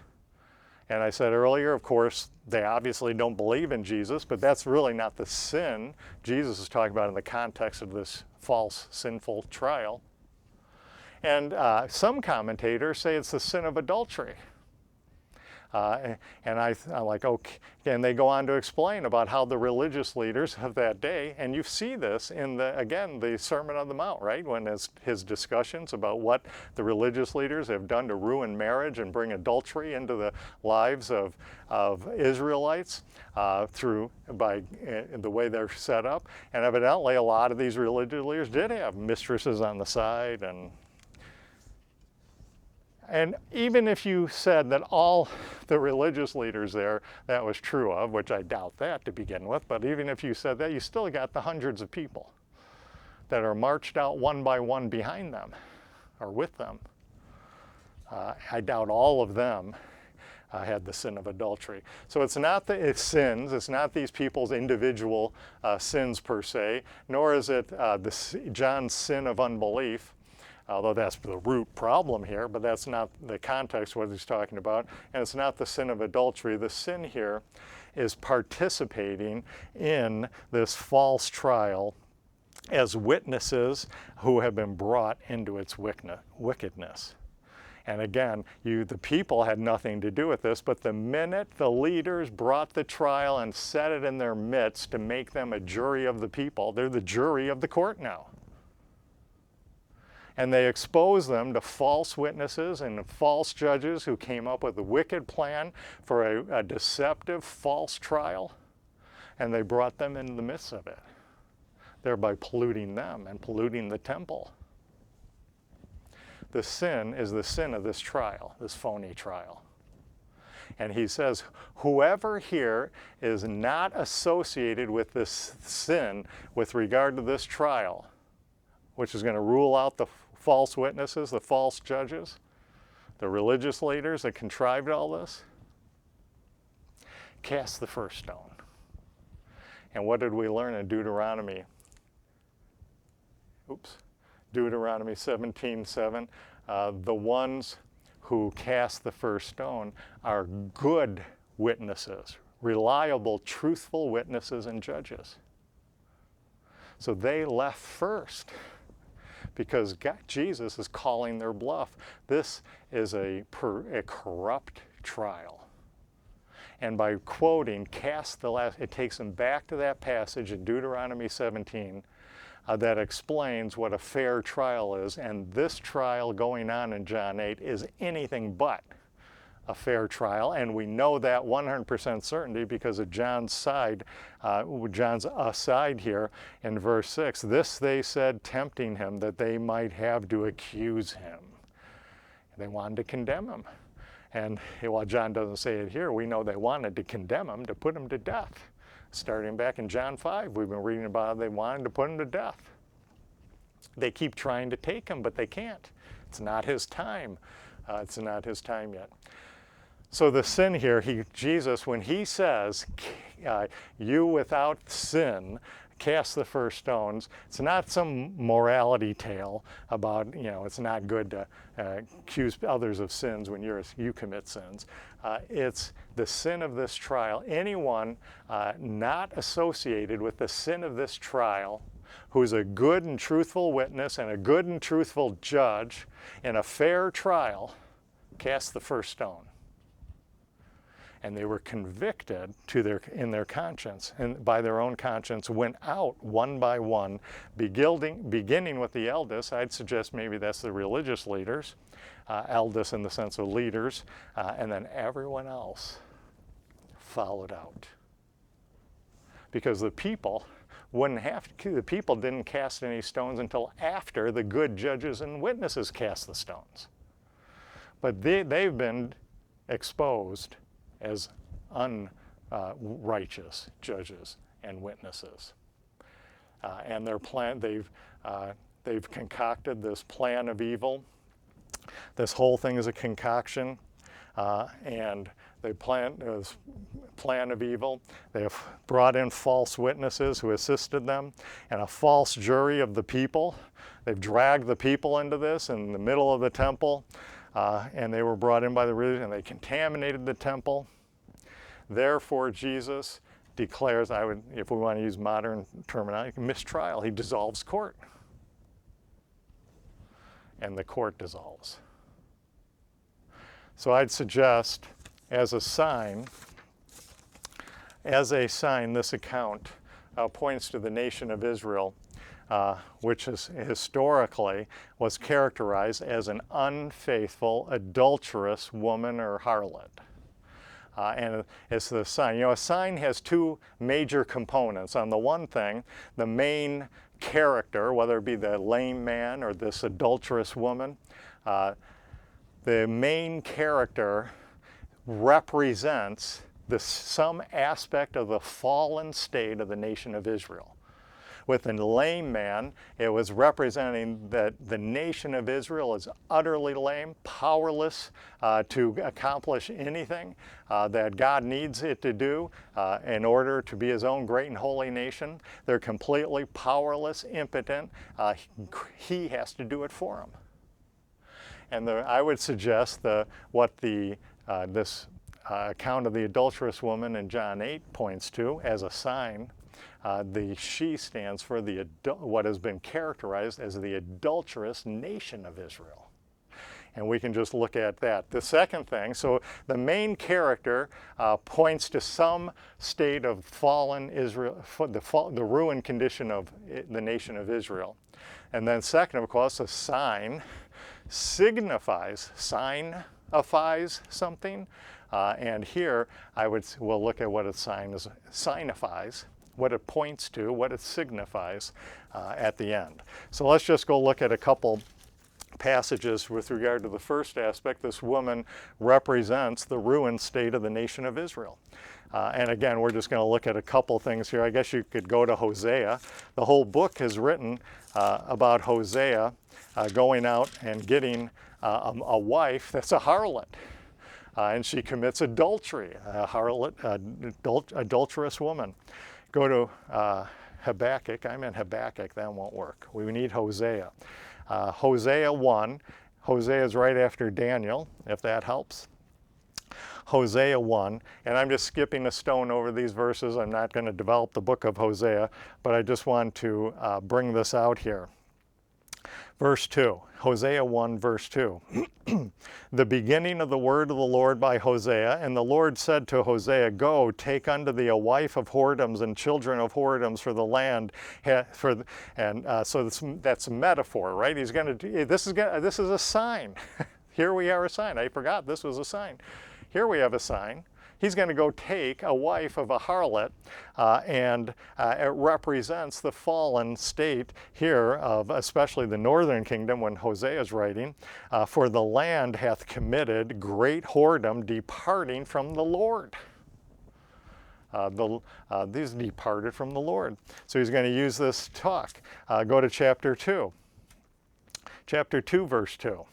And I said earlier, of course, they obviously don't believe in Jesus, but that's really not the sin Jesus is talking about in the context of this false, sinful trial. And some commentators say it's the sin of adultery. And I'm like, okay, and they go on to explain about how the religious leaders of that day, and you see this in the Sermon on the Mount, right? When his discussions about what the religious leaders have done to ruin marriage and bring adultery into the lives of Israelites by the way they're set up. And evidently a lot of these religious leaders did have mistresses on the side, and even if you said that all the religious leaders there that was true of, which I doubt that to begin with, but even if you said that, you still got the hundreds of people that are marched out one by one behind them or with them. I doubt all of them had the sin of adultery. So it's not the sins, it's not these people's individual sins per se, nor is it John's sin of unbelief. Although that's the root problem here, but that's not the context of what he's talking about. And it's not the sin of adultery. The sin here is participating in this false trial as witnesses who have been brought into its wickedness. And again, the people had nothing to do with this, but the minute the leaders brought the trial and set it in their midst to make them a jury of the people, they're the jury of the court now. And they expose them to false witnesses and false judges who came up with a wicked plan for a deceptive false trial, and they brought them into the midst of it, thereby polluting them and polluting the temple. The sin is the sin of this trial, this phony trial. And he says, whoever here is not associated with this sin with regard to this trial, which is going to rule out the false witnesses, the false judges, the religious leaders that contrived all this, cast the first stone. And what did we learn in Deuteronomy? Deuteronomy 17:7. The ones who cast the first stone are good witnesses, reliable, truthful witnesses and judges. So they left first, because Jesus is calling their bluff. This is a corrupt trial. And by quoting, it takes them back to that passage in Deuteronomy 17 that explains what a fair trial is. And this trial going on in John 8 is anything but a fair trial, and we know that 100% certainty because of John's aside here in verse 6. This they said, tempting him, that they might have to accuse him. They wanted to condemn him. And while John doesn't say it here, we know they wanted to condemn him, to put him to death. Starting back in John 5, we've been reading about how they wanted to put him to death. They keep trying to take him, but they can't. It's not his time. It's not his time yet. So the sin here, Jesus, when he says, you without sin, cast the first stones, it's not some morality tale about, it's not good to accuse others of sins when you commit sins. It's the sin of this trial. Anyone not associated with the sin of this trial, who's a good and truthful witness and a good and truthful judge in a fair trial, cast the first stone. And they were convicted in their conscience, and by their own conscience went out one by one, beginning with the eldest. I'd suggest maybe that's the religious leaders, eldest in the sense of leaders, and then everyone else followed out. Because the people didn't cast any stones until after the good judges and witnesses cast the stones. But they've been exposed as unrighteous judges and witnesses. And their plan, they've concocted this plan of evil. This whole thing is a concoction, and they plan this plan of evil. They have brought in false witnesses who assisted them, and a false jury of the people. They've dragged the people into this in the middle of the temple, and they were brought in by the religion, and they contaminated the temple. Therefore, Jesus declares, if we want to use modern terminology, mistrial. He dissolves court. And the court dissolves. So I'd suggest, as a sign, this account points to the nation of Israel, which is historically was characterized as an unfaithful, adulterous woman or harlot. And it's the sign. You know, a sign has two major components. On the one thing, the main character, whether it be the lame man or this adulterous woman, the main character represents some aspect of the fallen state of the nation of Israel. With the lame man, it was representing that the nation of Israel is utterly lame, powerless to accomplish anything that God needs it to do in order to be his own great and holy nation. They're completely powerless, impotent. He has to do it for them. And I would suggest what this account of the adulterous woman in John 8 points to as a sign. She stands for what has been characterized as the adulterous nation of Israel. And we can just look at that. The second thing, so the main character points to some state of fallen Israel, the ruined condition of the nation of Israel. And then second, of course, a sign signifies something. And here we'll look at what a sign signifies, what it points to, what it signifies at the end. So let's just go look at a couple passages with regard to the first aspect. This woman represents the ruined state of the nation of Israel. And again, we're just going to look at a couple things here. I guess you could go to Hosea. The whole book is written about Hosea going out and getting a wife that's a harlot. And she commits adultery, a harlot, adulterous woman. Go to Habakkuk. I'm in Habakkuk. That won't work. We need Hosea. Hosea 1. Hosea is right after Daniel, if that helps. Hosea 1. And I'm just skipping a stone over these verses. I'm not going to develop the book of Hosea, but I just want to bring this out here. Verse 2, Hosea 1, verse 2. The beginning of the word of the Lord by Hosea, and the Lord said to Hosea, Go, take unto thee a wife of whoredoms and children of whoredoms for the land. So that's a metaphor, right? He's going to. This is a sign. Here we are, a sign. I forgot this was a sign. Here we have a sign. He's going to go take a wife of a harlot, and it represents the fallen state here of especially the northern kingdom when Hosea is writing. For the land hath committed great whoredom, departing from the Lord. These departed from the Lord. So he's going to use this talk. Go to chapter 2. Chapter 2, verse 2.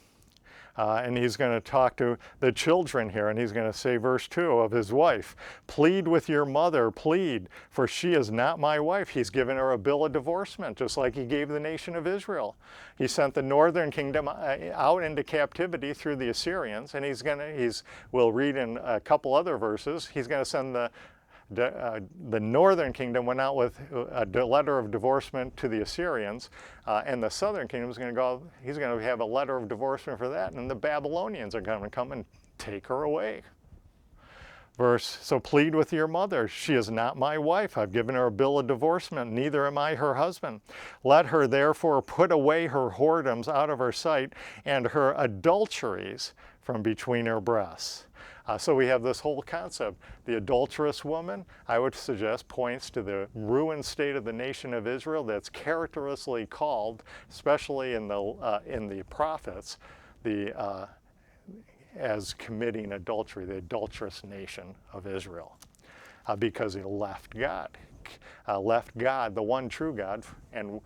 And he's going to talk to the children here, and he's going to say, verse 2 of his wife, plead with your mother, plead, for she is not my wife. He's given her a bill of divorcement, just like he gave the nation of Israel. He sent the northern kingdom out into captivity through the Assyrians, and we'll read in a couple other verses, he's going to send the northern kingdom went out with a letter of divorcement to the Assyrians, and the southern kingdom is going to go, he's going to have a letter of divorcement for that, and the Babylonians are going to come and take her away. So plead with your mother. She is not my wife. I've given her a bill of divorcement. Neither am I her husband. Let her therefore put away her whoredoms out of her sight and her adulteries from between her breasts. So we have this whole concept. The adulterous woman, I would suggest, points to the ruined state of the nation of Israel that's characteristically called, especially in the prophets, as committing adultery, the adulterous nation of Israel, because he left God. Left God, the one true God, and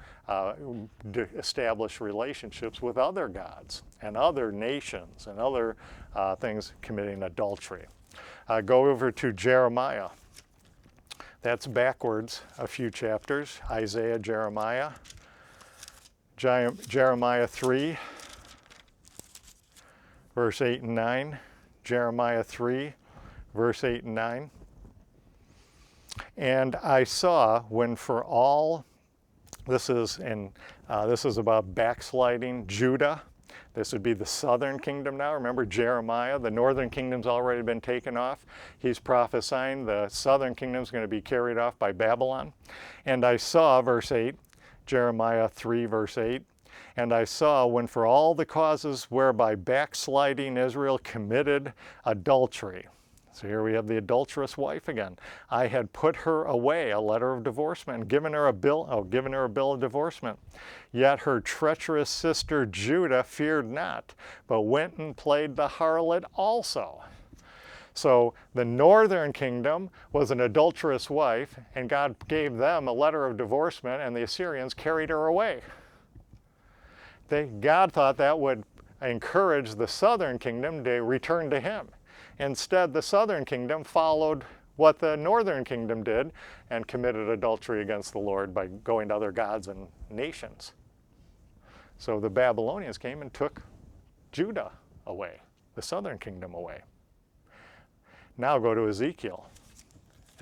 established relationships with other gods and other nations and other things, committing adultery. Go over to Jeremiah. That's backwards a few chapters. Isaiah, Jeremiah. Jeremiah 3, verse 8 and 9. Jeremiah 3, verse 8 and 9. And I saw when for all, this is about backsliding Judah. This would be the southern kingdom now. Remember Jeremiah, the northern kingdom's already been taken off. He's prophesying the southern kingdom's going to be carried off by Babylon. And I saw, verse 8, Jeremiah 3, verse 8, and I saw when for all the causes whereby backsliding Israel committed adultery. So here we have the adulterous wife again. I had put her away, a letter of divorcement, and given her a bill of divorcement. Yet her treacherous sister Judah feared not, but went and played the harlot also. So the northern kingdom was an adulterous wife, and God gave them a letter of divorcement, and the Assyrians carried her away. God thought that would encourage the southern kingdom to return to him. Instead, the southern kingdom followed what the northern kingdom did and committed adultery against the Lord by going to other gods and nations. So the Babylonians came and took Judah away, the southern kingdom away. Now go to Ezekiel.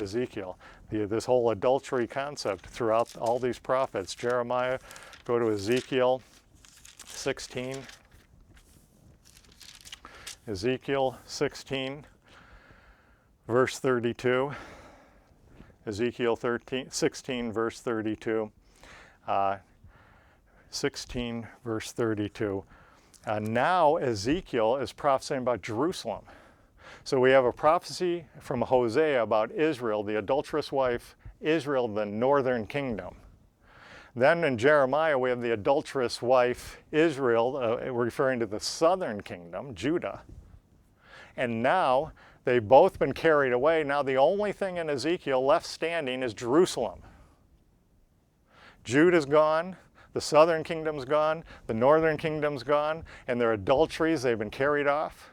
Ezekiel, this whole adultery concept throughout all these prophets. Jeremiah, go to Ezekiel 16. Ezekiel 16, verse 32. Ezekiel 16, verse 32. 16, verse 32. Now Ezekiel is prophesying about Jerusalem. So we have a prophecy from Hosea about Israel, the adulterous wife, Israel, the northern kingdom. Then in Jeremiah, we have the adulterous wife, Israel, referring to the southern kingdom, Judah. And now they've both been carried away. Now the only thing in Ezekiel left standing is Jerusalem. Judah's gone, the southern kingdom's gone, the northern kingdom's gone, and their adulteries, they've been carried off.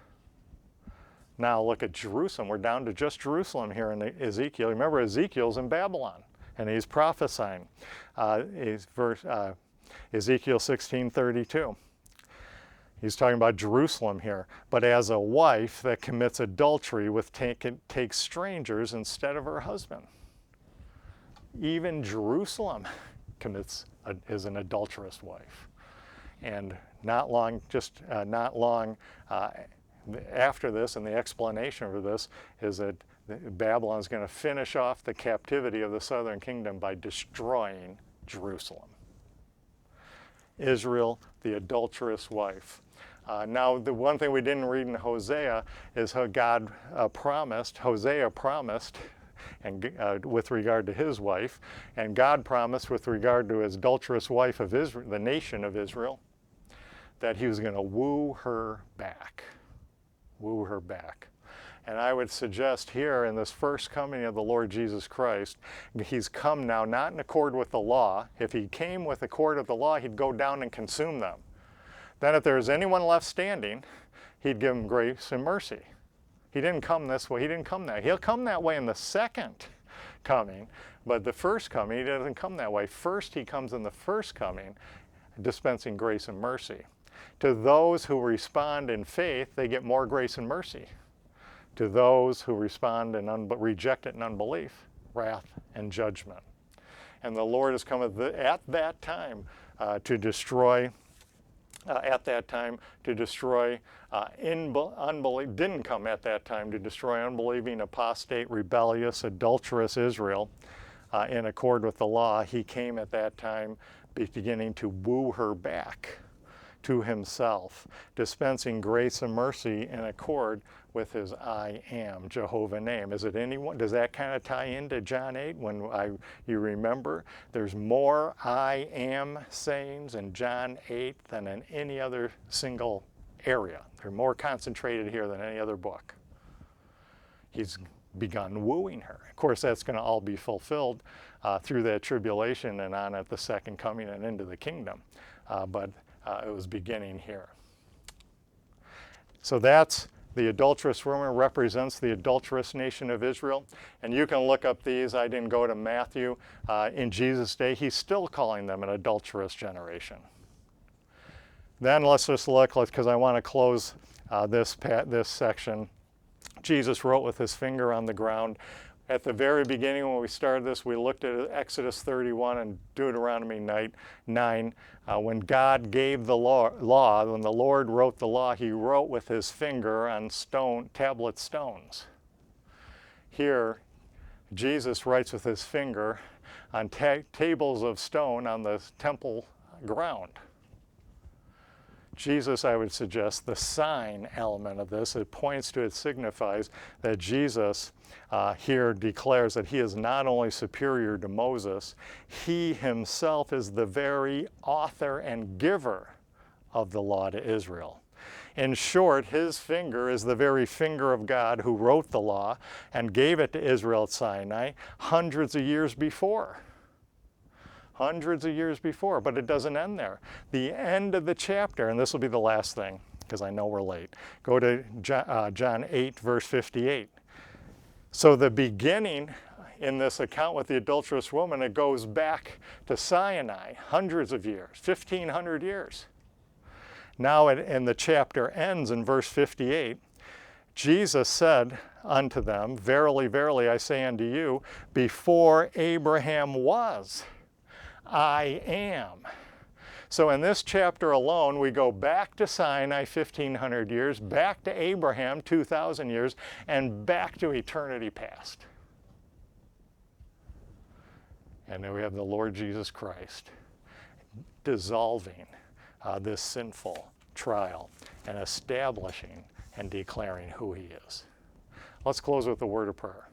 Now look at Jerusalem. We're down to just Jerusalem here in Ezekiel. Remember, Ezekiel's in Babylon, and he's prophesying. Ezekiel 16:32. He's talking about Jerusalem here. But as a wife that commits adultery takes strangers instead of her husband. Even Jerusalem is an adulterous wife. And not long after this, and the explanation for this is that Babylon is going to finish off the captivity of the southern kingdom by destroying Jerusalem. Israel, the adulterous wife. Now, the one thing we didn't read in Hosea is how Hosea promised, and with regard to his wife, and God promised with regard to his adulterous wife of Israel, the nation of Israel, that he was going to woo her back. Woo her back. And I would suggest here in this first coming of the Lord Jesus Christ, he's come now not in accord with the law. If he came with accord of the law, he'd go down and consume them. Then if there's anyone left standing, he'd give them grace and mercy. He didn't come this way. He didn't come that way. He'll come that way in the second coming, but the first coming, he doesn't come that way. First, he comes in the first coming, dispensing grace and mercy. To those who respond in faith, they get more grace and mercy. To those who respond and reject it in unbelief, wrath and judgment. And the Lord has come at that time to destroy. Unbelief. Didn't come at that time to destroy unbelieving, apostate, rebellious, adulterous Israel in accord with the law. He came at that time beginning to woo her back to himself, dispensing grace and mercy in accord with his I am, Jehovah name. Is it anyone? Does that kind of tie into John 8 when you remember there's more I am sayings in John 8 than in any other single area. They're more concentrated here than any other book. He's begun wooing her. Of course, that's going to all be fulfilled through that tribulation and on at the second coming and into the kingdom. But it was beginning here. So that's the adulterous woman, represents the adulterous nation of Israel. And you can look up these. I didn't go to Matthew. In Jesus' day, he's still calling them an adulterous generation. Then let's just look, because I want to close this section. Jesus wrote with his finger on the ground. At the very beginning, when we started this, we looked at Exodus 31 and Deuteronomy 9. When God gave the law, when the Lord wrote the law, he wrote with his finger on tablet stones. Here, Jesus writes with his finger on tables of stone on the temple ground. Jesus, I would suggest, the sign element of this, it points to, it signifies that Jesus here declares that he is not only superior to Moses, he himself is the very author and giver of the law to Israel. In short, his finger is the very finger of God who wrote the law and gave it to Israel at Sinai hundreds of years before. Hundreds of years before, but it doesn't end there. The end of the chapter, and this will be the last thing, because I know we're late. Go to John 8, verse 58. So the beginning in this account with the adulterous woman, it goes back to Sinai, hundreds of years, 1,500 years. Now, and the chapter ends in verse 58. Jesus said unto them, Verily, verily, I say unto you, before Abraham was, I am. So in this chapter alone, we go back to Sinai 1,500 years, back to Abraham 2,000 years, and back to eternity past. And then we have the Lord Jesus Christ dissolving this sinful trial and establishing and declaring who he is. Let's close with a word of prayer.